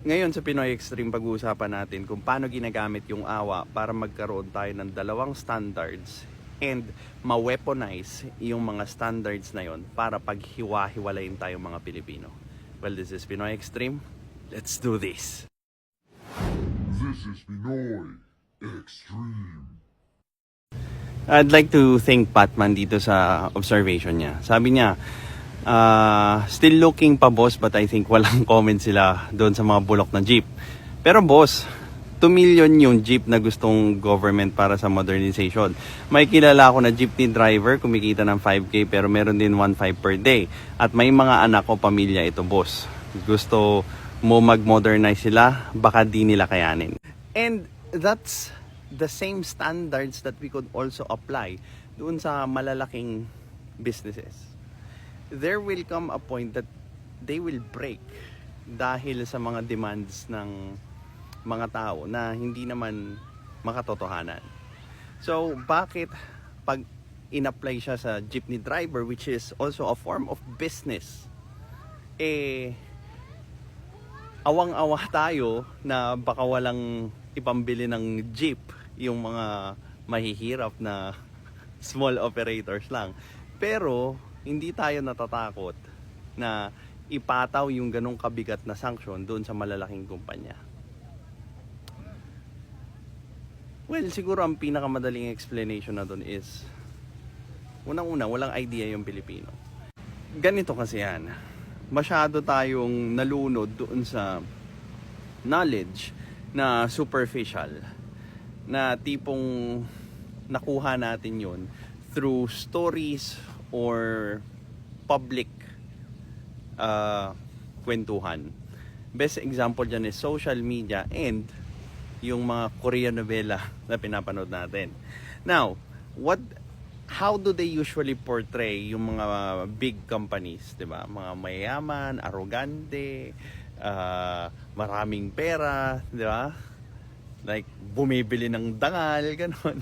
Ngayon sa Pinoy Extreme, pag-uusapan natin kung paano ginagamit yung AWA para magkaroon tayo ng dalawang standards and ma-weaponize yung mga standards na yon para paghiwa-hiwalayin tayong mga Pilipino. Well, this is Pinoy Extreme. Let's do this! This is Pinoy Extreme. I'd like to thank Patman dito sa observation niya. Sabi niya, still looking pa boss, but I think walang comment sila doon sa mga bulok na jeep. Pero boss, 2 million yung jeep na gustong government para sa modernization. May kilala ako na jeepney driver, kumikita ng 5K pero meron din 1.5 per day. At may mga anak o pamilya ito boss. Gusto mo mag-modernize sila, baka di nila kayanin. And that's the same standards that we could also apply doon sa malalaking businesses. There will come a point that they will break dahil sa mga demands ng mga tao na hindi naman makatotohanan. So, bakit pag in-apply siya sa jeepney driver, which is also a form of business, awang-awa tayo na baka walang ipambili ng jeep yung mga mahihirap na small operators lang. Pero hindi tayo natatakot na ipataw yung ganong kabigat na sanction doon sa malalaking kumpanya. Well, siguro ang pinakamadaling explanation na doon is unang-una, walang idea yung Pilipino. Ganito kasi yan. Masyado tayong nalunod doon sa knowledge na superficial, na tipong nakuha natin yun through stories or public kwentuhan. Best example dyan is social media and yung mga Korean novela na pinapanood natin. Now, how do they usually portray yung mga big companies, 'di ba? Mga mayayaman, arrogante, maraming pera, 'di ba? Like bumibili ng dangal, ganon.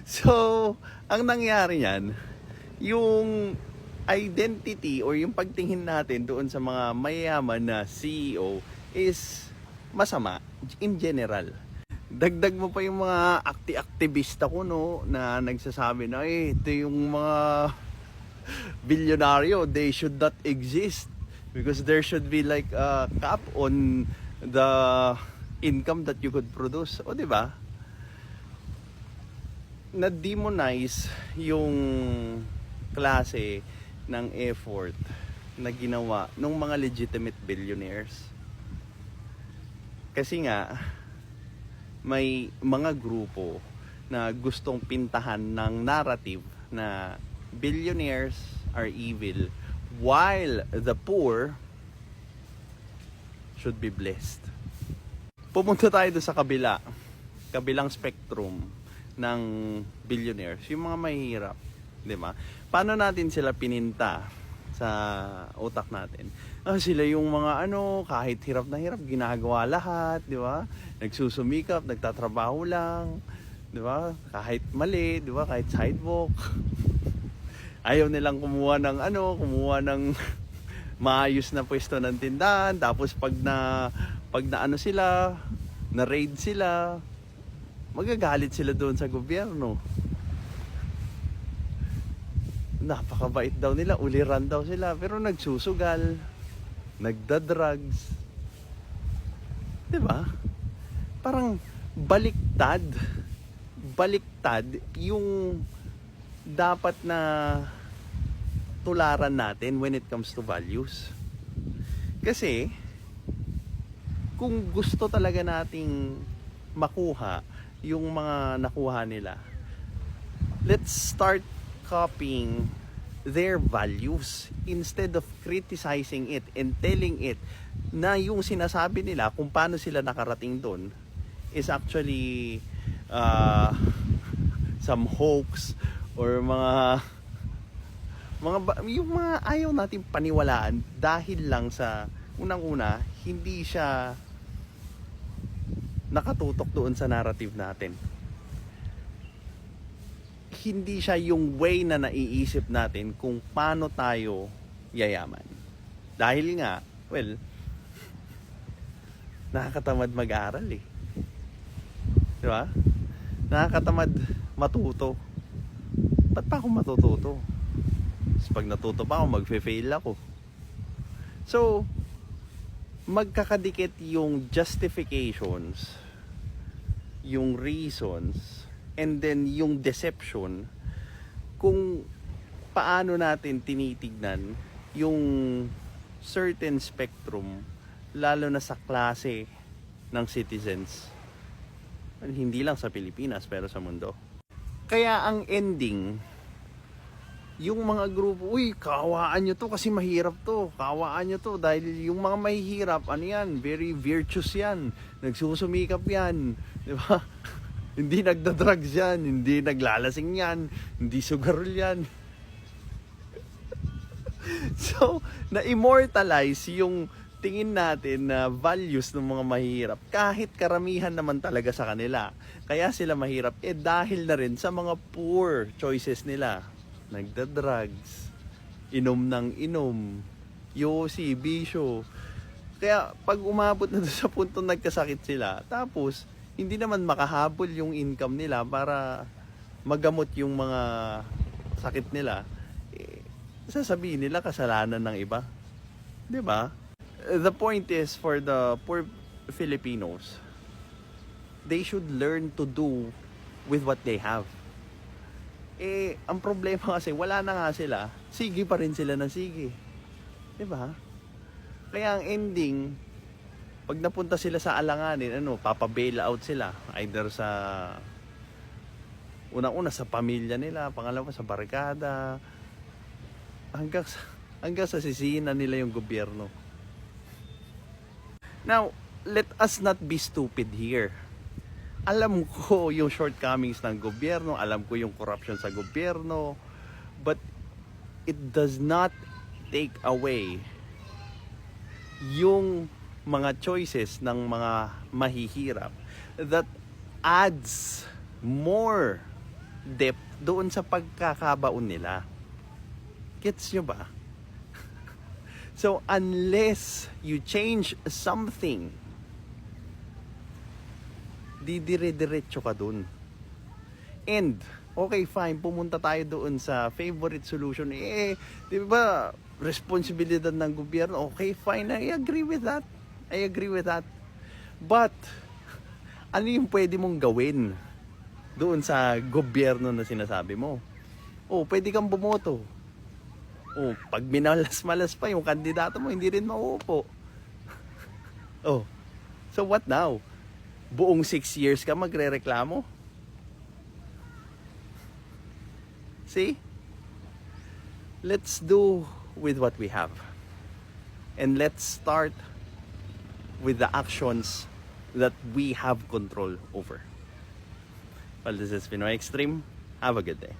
So, ang nangyari niyan, yung identity or yung pagtingin natin doon sa mga mayayaman na CEO is masama in general. Dagdag mo pa yung mga aktivista ko, no, na nagsasabi na ito yung mga bilyonaryo, they should not exist because there should be like a cap on the income that you could produce. O, di ba? Na-demonize yung klase ng effort na ginawa ng mga legitimate billionaires. Kasi nga, may mga grupo na gustong pintahan ng narrative na billionaires are evil while the poor should be blessed. Pumunta tayo doon sa kabilang spectrum ng billionaires, yung mga mahihirap, di ba? Paano natin sila pininta sa utak natin? Sila yung mga kahit hirap na hirap, ginagawa lahat, di ba? Nagsusumikap, nagtatrabaho lang, di ba? Kahit mali, di ba? Kahit sidewalk. Ayaw nilang kumuha ng maayos na pwesto ng tindahan, tapos pag na sila, na raid sila, magagalit sila doon sa gobyerno. Napakabait daw nila, uliran daw sila, pero nagsusugal, nagda-drugs. 'Di ba? Parang baliktad yung dapat na tularan natin when it comes to values. Kasi kung gusto talaga nating makuha yung mga nakuha nila, let's start copying their values instead of criticizing it and telling it na yung sinasabi nila kung paano sila nakarating doon is actually some hoax or yung mga ayaw natin paniwalaan dahil lang sa unang-una hindi siya nakatutok doon sa narrative natin. Hindi siya yung way na naiisip natin kung paano tayo yayaman. Dahil nga, well, nakakatamad mag-aral eh. Di ba? Nakakatamad matuto. Ba't pa ako matututo? Tapos pag natuto pa ako, magfe-fail ako. So, magkakadikit yung justifications, yung reasons, and then yung deception kung paano natin tinitignan yung certain spectrum, lalo na sa klase ng citizens. Hindi lang sa Pilipinas, pero sa mundo. Kaya ang ending, yung mga grupo, uy, kawaan nyo to kasi mahirap to. Kawaan nyo to dahil yung mga mahihirap, ano yan, very virtuous yan. Nagsusumikap yan. Di ba? Hindi nagda-drugs yan, hindi naglalasing yan, hindi sugarol yan. So, na-immortalize yung tingin natin na values ng mga mahirap kahit karamihan naman talaga sa kanila. Kaya sila mahirap dahil na rin sa mga poor choices nila. Nagda-drugs, inom ng inom, yosi, bisyo. Kaya pag umabot na doon sa punto nagkasakit sila, tapos hindi naman makahabol yung income nila para magamot yung mga sakit nila, sasabihin nila kasalanan ng iba. 'Di ba? The point is, for the poor Filipinos, they should learn to do with what they have. Ang problema kasi, wala na nga sila, sige pa rin sila ng sige. 'Di ba? Kaya ang ending, pag napunta sila sa alanganin, papa-bail out sila. Either sa, unang-una sa pamilya nila, pangalawa sa barkada, hanggang sa sisihin na nila yung gobyerno. Now, let us not be stupid here. Alam ko yung shortcomings ng gobyerno, alam ko yung corruption sa gobyerno, but it does not take away yung mga choices ng mga mahihirap that adds more depth doon sa pagkakabaon nila. Gets nyo ba? So, unless you change something, didire-diretso ka dun. And, okay, fine, pumunta tayo doon sa favorite solution. Di ba, responsibilidad ng gobyerno. Okay, fine, I agree with that. But, ano yung pwede mong gawin doon sa gobyerno na sinasabi mo? Pwede kang bumoto. Pag minalas-malas pa yung kandidato mo, hindi rin mauupo. So what now? Buong 6 years ka magrereklamo? See? Let's do with what we have. And let's start with the actions that we have control over. Well, this is Pinoy Extreme. Have a good day.